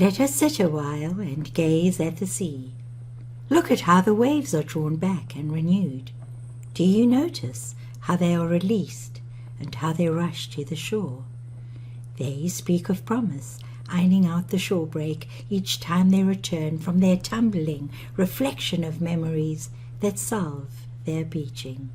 Let us sit a while and gaze at the sea. Look at how the waves are drawn back and renewed. Do you notice how they are released and how they rush to the shore? They speak of promise, ironing out the shore break each time they return from their tumbling reflection of memories that salve their beaching.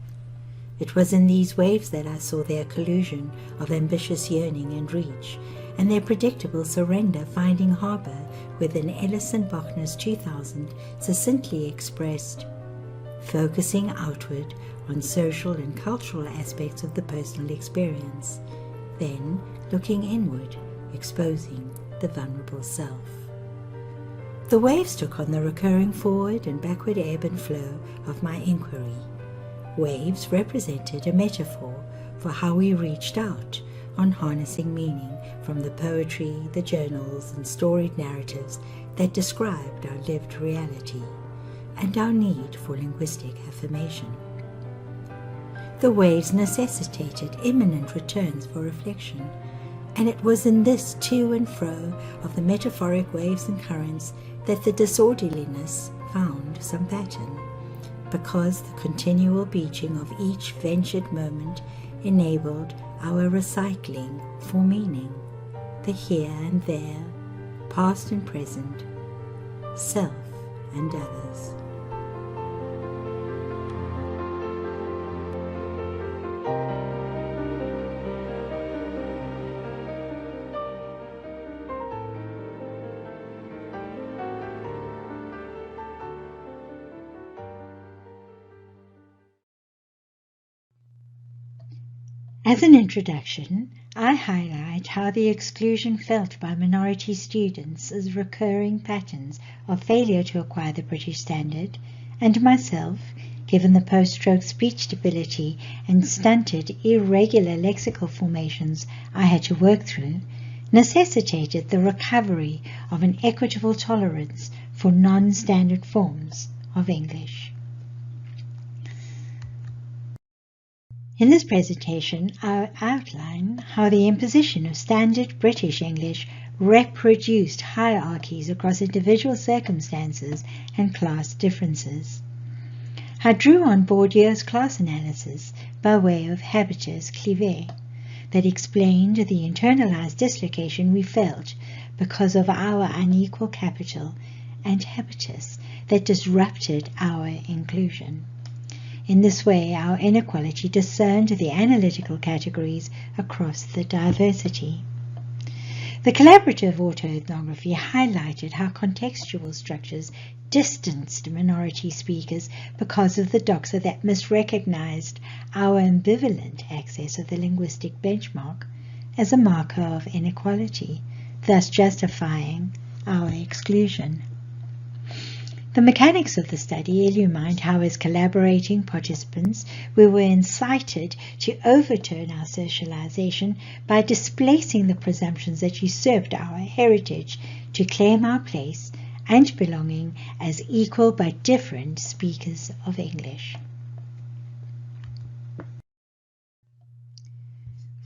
It was in these waves that I saw their collusion of ambitious yearning and reach, and their predictable surrender finding harbour within Ellison Bochner's 2000 succinctly expressed, focusing outward on social and cultural aspects of the personal experience, then looking inward, exposing the vulnerable self. The waves took on the recurring forward and backward ebb and flow of my inquiry. Waves represented a metaphor for how we reached out on harnessing meaning from the poetry, the journals, and storied narratives that described our lived reality and our need for linguistic affirmation. The waves necessitated imminent returns for reflection, and it was in this to and fro of the metaphoric waves and currents that the disorderliness found some pattern, because the continual beaching of each ventured moment enabled our recycling for meaning, the here and there, past and present, self and others. As an introduction, I highlight how the exclusion felt by minority students as recurring patterns of failure to acquire the British standard, and myself, given the post-stroke speech debility and stunted, irregular lexical formations I had to work through, necessitated the recovery of an equitable tolerance for non-standard forms of English. In this presentation, I outline how the imposition of standard British English reproduced hierarchies across individual circumstances and class differences. I drew on Bourdieu's class analysis by way of habitus clave that explained the internalized dislocation we felt because of our unequal capital, and habitus that disrupted our inclusion. In this way, our inequality discerned the analytical categories across the diversity. The collaborative autoethnography highlighted how contextual structures distanced minority speakers because of the doxa that misrecognized our ambivalent access of the linguistic benchmark as a marker of inequality, thus justifying our exclusion. The mechanics of the study illumined how, as collaborating participants, we were incited to overturn our socialization by displacing the presumptions that usurped our heritage to claim our place and belonging as equal but different speakers of English.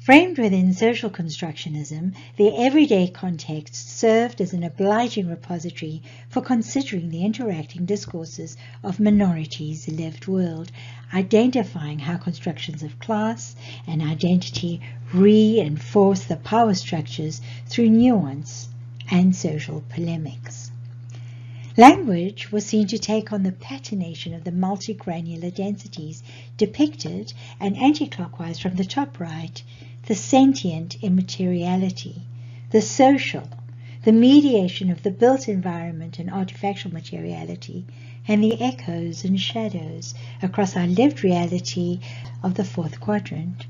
Framed within social constructionism, the everyday context served as an obliging repository for considering the interacting discourses of minorities' lived world, identifying how constructions of class and identity reinforce the power structures through nuance and social polemics. Language was seen to take on the patination of the multigranular densities depicted, and anti-clockwise from the top right, the sentient immateriality, the social, the mediation of the built environment and artifactual materiality, and the echoes and shadows across our lived reality of the fourth quadrant.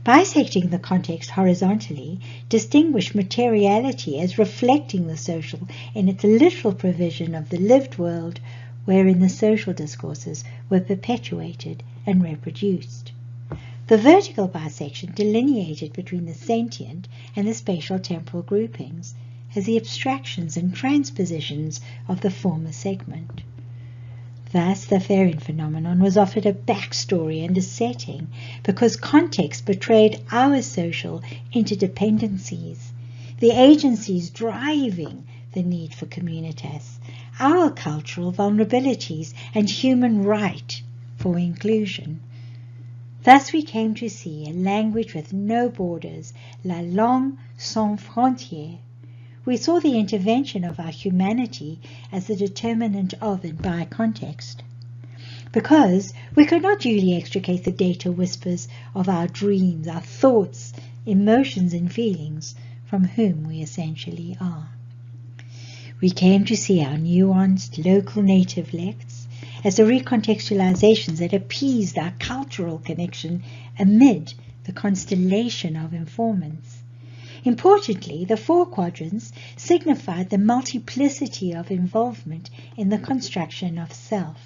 Bisecting the context horizontally distinguished materiality as reflecting the social in its literal provision of the lived world, wherein the social discourses were perpetuated and reproduced. The vertical bisection delineated between the sentient and the spatial temporal groupings as the abstractions and transpositions of the former segment. Thus, the Farian phenomenon was offered a backstory and a setting because context betrayed our social interdependencies, the agencies driving the need for communitas, our cultural vulnerabilities, and human right for inclusion. Thus we came to see a language with no borders, la langue sans frontières. We saw the intervention of our humanity as the determinant of and by context. Because we could not duly extricate the data whispers of our dreams, our thoughts, emotions and feelings from whom we essentially are. We came to see our nuanced local native lects as the recontextualizations that appeased our cultural connection amid the constellation of informants. Importantly, the 4 quadrants signified the multiplicity of involvement in the construction of self,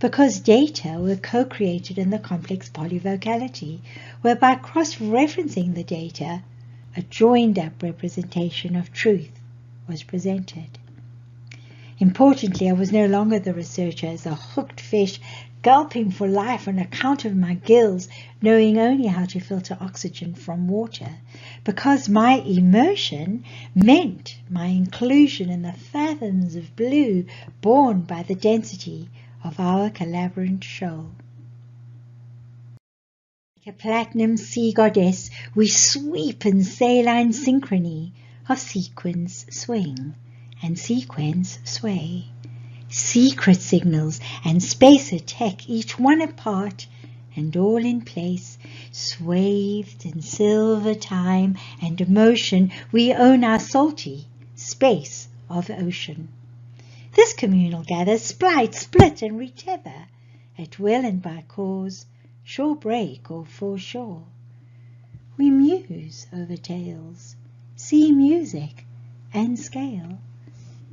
because data were co-created in the complex polyvocality, whereby cross-referencing the data, a joined-up representation of truth was presented. Importantly, I was no longer the researcher as a hooked fish gulping for life on account of my gills, knowing only how to filter oxygen from water, because my immersion meant my inclusion in the fathoms of blue borne by the density of our collaborant shoal. Like a platinum sea goddess, we sweep in saline synchrony of sequence swing and sequence sway. Secret signals and space attack, each one apart and all in place, swathed in silver time and emotion, we own our salty space of ocean. This communal gather, splice, split and retether, at will and by cause, shore break or foreshore. We muse over tales, see music and scale,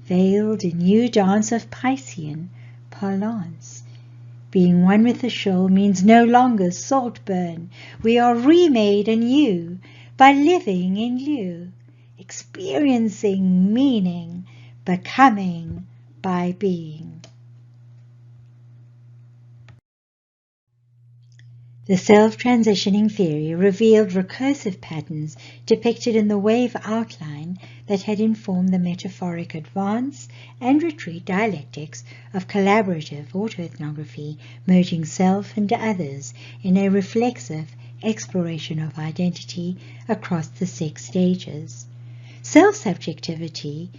veiled in new dance of Piscean parlance. Being one with the shoal means no longer salt burn. We are remade anew by living in lieu, experiencing meaning, becoming by being. The self-transitioning theory revealed recursive patterns depicted in the wave outline that had informed the metaphoric advance and retreat dialectics of collaborative autoethnography, merging self and others in a reflexive exploration of identity across the 6 stages. Self-subjectivity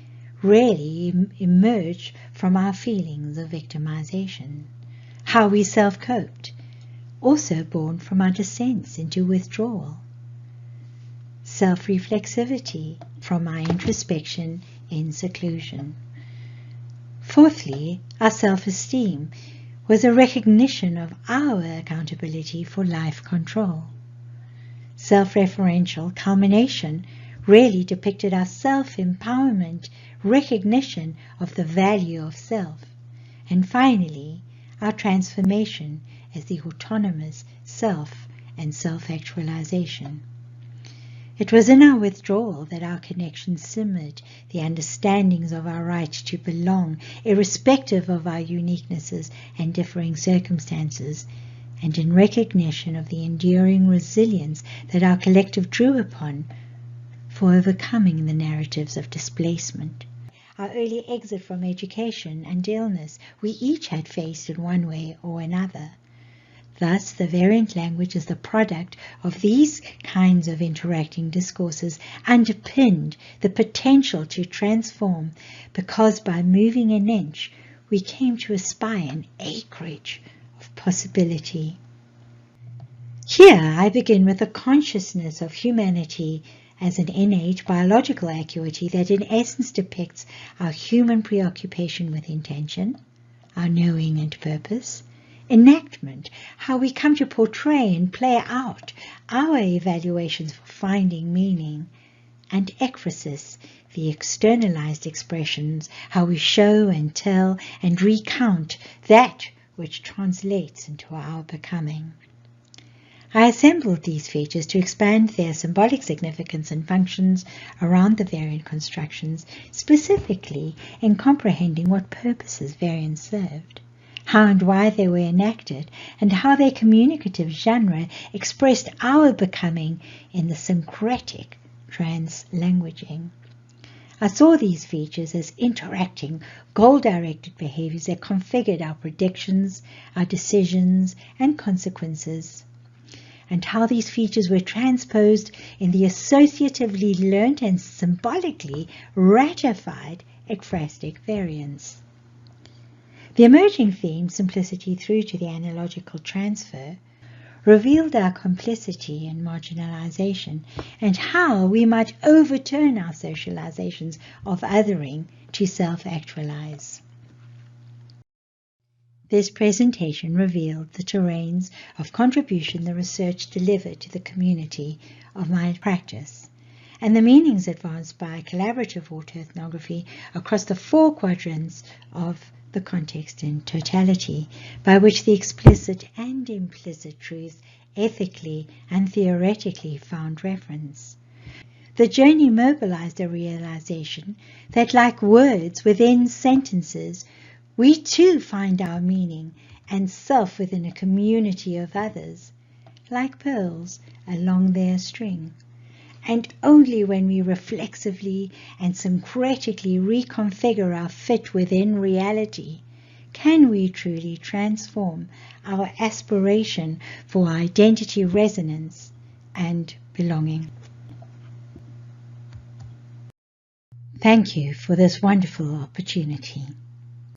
rarely emerged from our feelings of victimization. How we self-coped, also born from our descents into withdrawal. Self-reflexivity from our introspection in seclusion. Fourthly, our self-esteem was a recognition of our accountability for life control. Self-referential culmination rarely depicted our self-empowerment, recognition of the value of self. And finally, our transformation as the autonomous self and self-actualization. It was in our withdrawal that our connection simmered, the understandings of our right to belong, irrespective of our uniquenesses and differing circumstances, and in recognition of the enduring resilience that our collective drew upon for overcoming the narratives of displacement. Our early exit from education and illness we each had faced in one way or another. Thus, the variant language is the product of these kinds of interacting discourses, underpinned the potential to transform, because by moving an inch, we came to espy an acreage of possibility. Here I begin with the consciousness of humanity as an innate biological acuity that in essence depicts our human preoccupation with intention, our knowing and purpose, enactment, how we come to portray and play out our evaluations for finding meaning, and ekphrasis, the externalized expressions, how we show and tell and recount that which translates into our becoming. I assembled these features to expand their symbolic significance and functions around the variant constructions, specifically in comprehending what purposes variants served, how and why they were enacted, and how their communicative genre expressed our becoming in the syncretic translanguaging. I saw these features as interacting, goal-directed behaviors that configured our predictions, our decisions, and consequences, and how these features were transposed in the associatively learnt and symbolically ratified ekphrastic variants. The emerging theme, simplicity through to the analogical transfer, revealed our complicity in marginalization and how we might overturn our socializations of othering to self-actualize. This presentation revealed the terrains of contribution the research delivered to the community of my practice, and the meanings advanced by collaborative autoethnography across the 4 quadrants of the context in totality, by which the explicit and implicit truths ethically and theoretically found reference. The journey mobilized a realization that, like words within sentences, we too find our meaning and self within a community of others, like pearls along their string. And only when we reflexively and syncretically reconfigure our fit within reality can we truly transform our aspiration for identity resonance and belonging. Thank you for this wonderful opportunity.